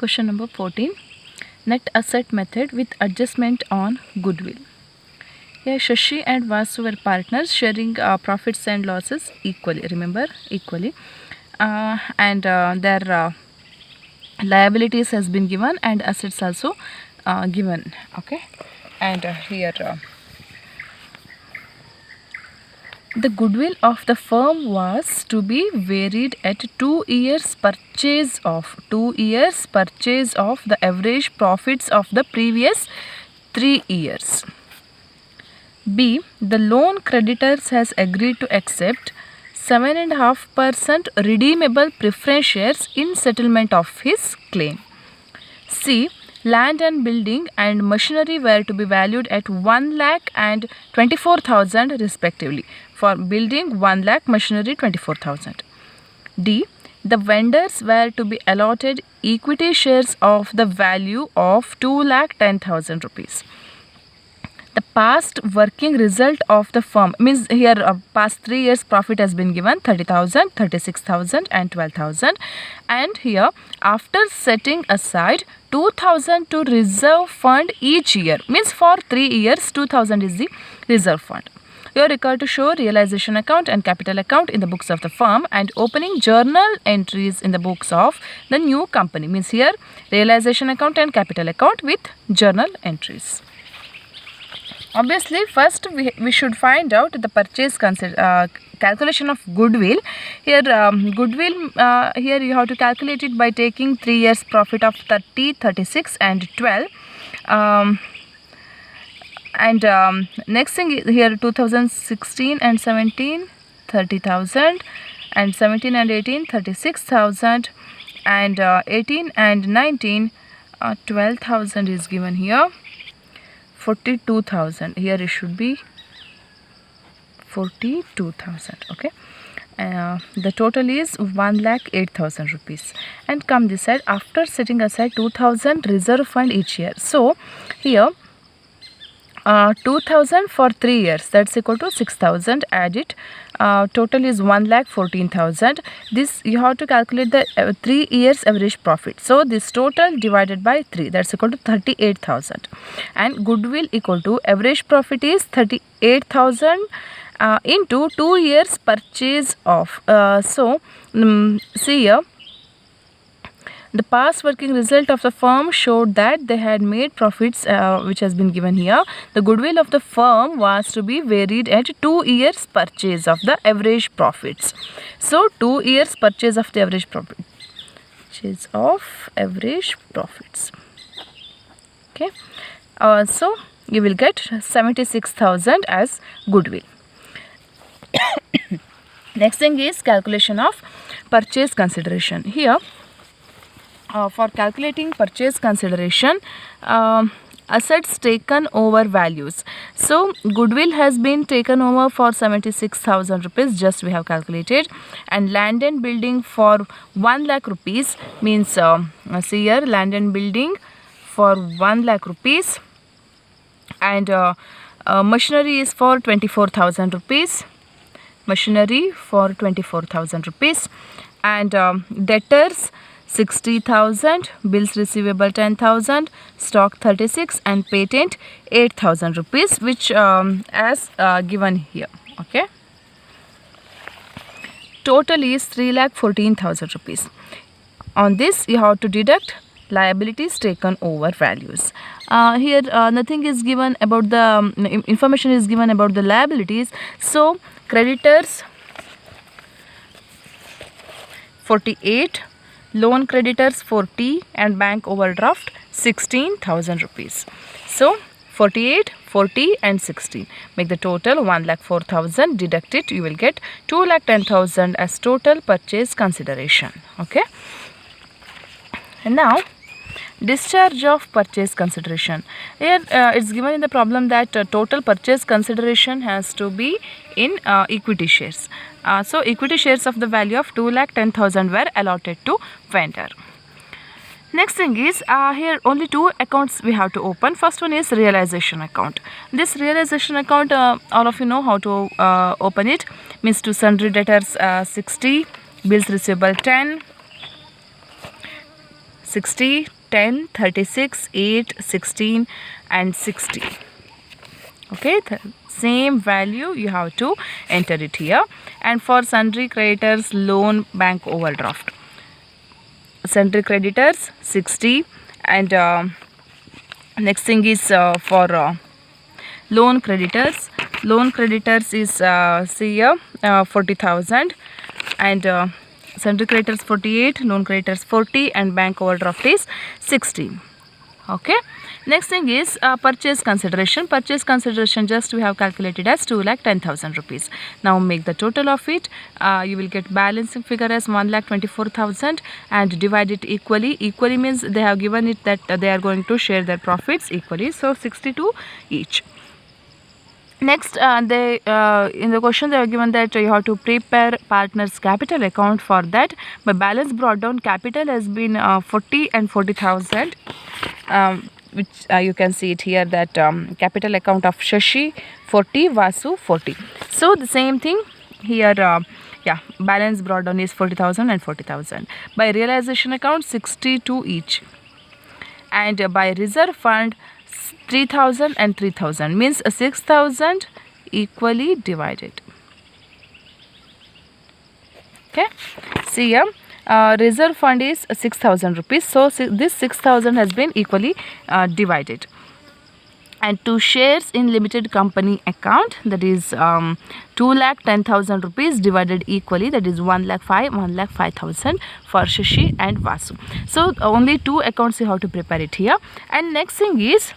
Question number 14. Net asset method with adjustment on goodwill. Here Shashi and Vasu were partners sharing profits and losses equally. Remember, equally. And their liabilities has been given and assets also given. Okay. And here the goodwill of the firm was to be varied at 2 years purchase of the average profits of the previous 3 years. B. The loan creditors has agreed to accept 7.5% redeemable preference shares in settlement of his claim. C. Land and building and machinery were to be valued at 1 lakh and 24,000 respectively. For building 1 lakh, machinery 24,000. D. The vendors were to be allotted equity shares of the value of 2,10,000 rupees. The past working result of the firm means here past 3 years profit has been given 30,000, 36,000 and 12,000, and here after setting aside 2,000 to reserve fund each year means for 3 years 2,000 is the reserve fund. You are required to show realization account and capital account in the books of the firm and opening journal entries in the books of the new company means here realization account and capital account with journal entries. Obviously, first we should find out the purchase calculation of goodwill. Here goodwill, here you have to calculate it by taking 3 years profit of 30, 36 and 12. Next thing is here 2016 and 17, 30,000 and 17 and 18, 36,000 and 18 and 19, 12,000 is given here. 42,000 here it should be 42,000. Okay, the total is 1,08,000 rupees. And come this side, after setting aside 2,000 reserve fund each year. So here 2,000 for 3 years, that's equal to 6,000. Add it, total is 1,14,000. This you have to calculate the 3 years average profit. So this total divided by 3, that's equal to 38,000. And goodwill equal to average profit is 38,000 into 2 years purchase of. See here. The past working result of the firm showed that they had made profits which has been given here. The goodwill of the firm was to be varied at 2 years purchase of the average profits. So 2 years purchase of the average profit. Purchase of average profits. Okay. So you will get 76,000 as goodwill. Next thing is calculation of purchase consideration. Here for calculating purchase consideration, assets taken over values. So goodwill has been taken over for 76,000 rupees, just we have calculated, and land and building for 1 lakh rupees means see here land and building for 1 lakh rupees, and machinery is for 24,000 rupees. Machinery for 24,000 rupees, and debtors 60,000, bills receivable 10,000, stock 36 and patent 8,000 rupees, which as given here. Okay, total is 3,14,000 rupees. On this you have to deduct liabilities taken over values. Here nothing is given about the information is given about the liabilities. So creditors 48, loan creditors 40 and bank overdraft 16,000 rupees. So 48, 40 and 16 make the total 1,04,000. Deduct it, you will get 2,10,000 as total purchase consideration. Okay, and now discharge of purchase consideration. Here it's given in the problem that total purchase consideration has to be in equity shares. So equity shares of the value of 2,10,000 were allotted to vendor. Next thing is here only 2 accounts we have to open. First one is realization account. This realization account all of you know how to open it. Means to sundry debtors 60, bills receivable 10, 60, 10, 36, 8, 16 and 60. Okay, same value you have to enter it here. And for sundry creditors, loan, bank overdraft, sundry creditors 60, and next thing is for loan creditors. Loan creditors is see here 40,000, and sundry creditors 48, loan creditors 40, and bank overdraft is 60. Okay, next thing is purchase consideration. Purchase consideration just we have calculated as 2,10,000 rupees. Now make the total of it. You will get balancing figure as 1,24,000 and divide it equally. Equally means they have given it that they are going to share their profits equally, so 62 each. Next, in the question they are given that you have to prepare partners capital account. For that, by balance brought down, capital has been 40 and 40,000, which you can see it here that capital account of Shashi 40, Vasu 40. So the same thing here, yeah, balance brought down is 40,000 and 40,000. By realization account 62 each, and by reserve fund 3,000 and 3,000 means 6,000 equally divided. Okay, see here reserve fund is 6,000 rupees, so this 6,000 has been equally divided. And two shares in limited company account, that is 2,10,000 rupees divided equally, that is 1,05,000 for Shashi and Vasu. So only two accounts you have to prepare it here. And next thing is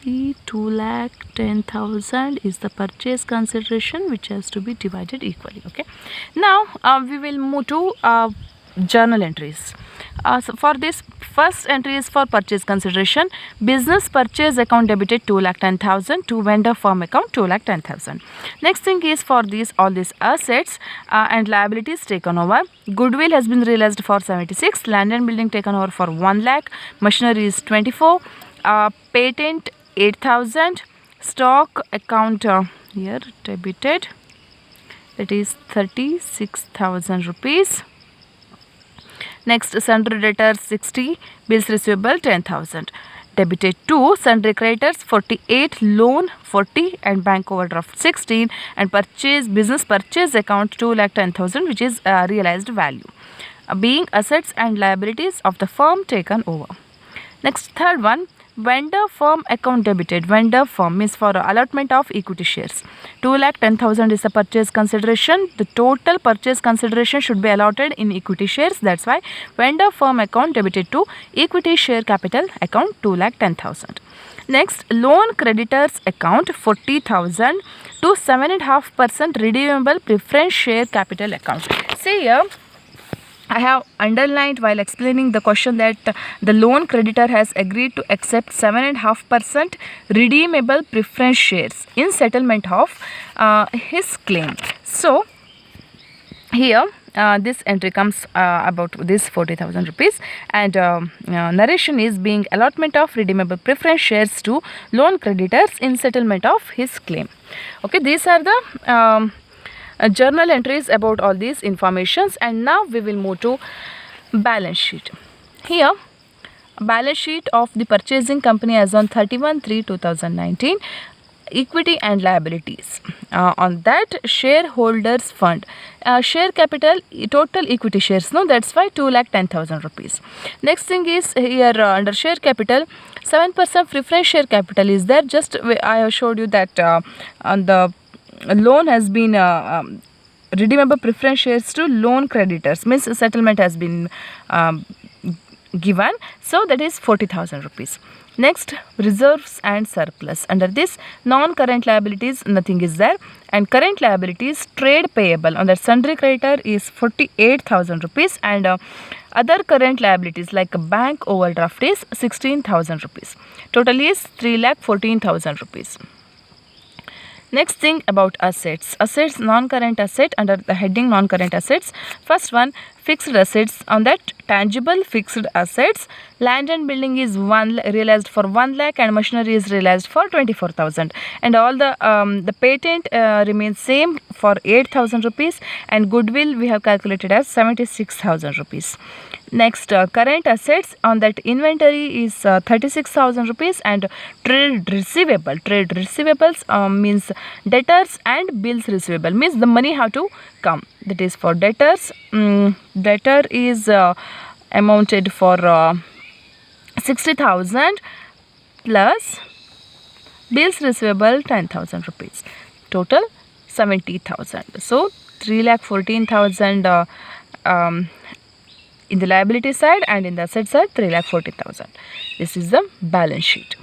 2,10,000 is the purchase consideration which has to be divided equally. Okay, now we will move to journal entries. So for this, first entry is for purchase consideration. Business purchase account debited 2,10,000 to vendor firm account 2,10,000. Next thing is for these all these assets and liabilities taken over. Goodwill has been realized for 76, land and building taken over for 1 lakh, machinery is 24, patent 8,000, stock account here debited, that is 36,000 rupees. Next, sundry debtors 60, bills receivable 10,000, debited to sundry creditors 48, loan 40 and bank overdraft 16, and business purchase account 2,10,000 which is realized value, being assets and liabilities of the firm taken over. Next, third one, vendor firm account debited. Vendor firm means for allotment of equity shares. 2,10,000 is the purchase consideration. The total purchase consideration should be allotted in equity shares. That's why vendor firm account debited to equity share capital account 2,10,000. Next, loan creditors account 40,000 to 7.5% redeemable preference share capital account. See here, I have underlined while explaining the question that the loan creditor has agreed to accept 7.5% redeemable preference shares in settlement of his claim. So here this entry comes about this 40,000 rupees, and narration is being allotment of redeemable preference shares to loan creditors in settlement of his claim. Okay, these are the journal entries about all these informations. And now we will move to balance sheet. Here, balance sheet of the purchasing company as on 31/3/2019, equity and liabilities. On that, shareholders fund, share capital, total equity shares, no, that's why 2,10,000 rupees. Next thing is here under share capital, 7% preference share capital is there. Just I have showed you that on the loan has been redeemable preference shares to loan creditors, means settlement has been given, so that is 40,000 rupees. Next, reserves and surplus. Under this, non-current liabilities, nothing is there, and current liabilities, trade payable on the sundry creditor is 48,000 rupees, and other current liabilities like bank overdraft is 16,000 rupees. Total is 3,14,000 rupees. Next thing about assets. Assets, non-current asset, under the heading non-current assets. First one, fixed assets. On that tangible fixed assets, land and building is realized for 1 lakh and machinery is realized for 24,000, and all the patent remains same for 8,000 rupees, and goodwill we have calculated as 76,000 rupees. Next, current assets, on that inventory is 36,000 rupees, and trade receivables means debtors and bills receivable, means the money have to come. That is for debtors. Debtor is amounted for 60,000 plus bills receivable 10,000 rupees, total 70,000. So 3,14,000 in the liability side, and in the asset side 3,14,000. This is the balance sheet.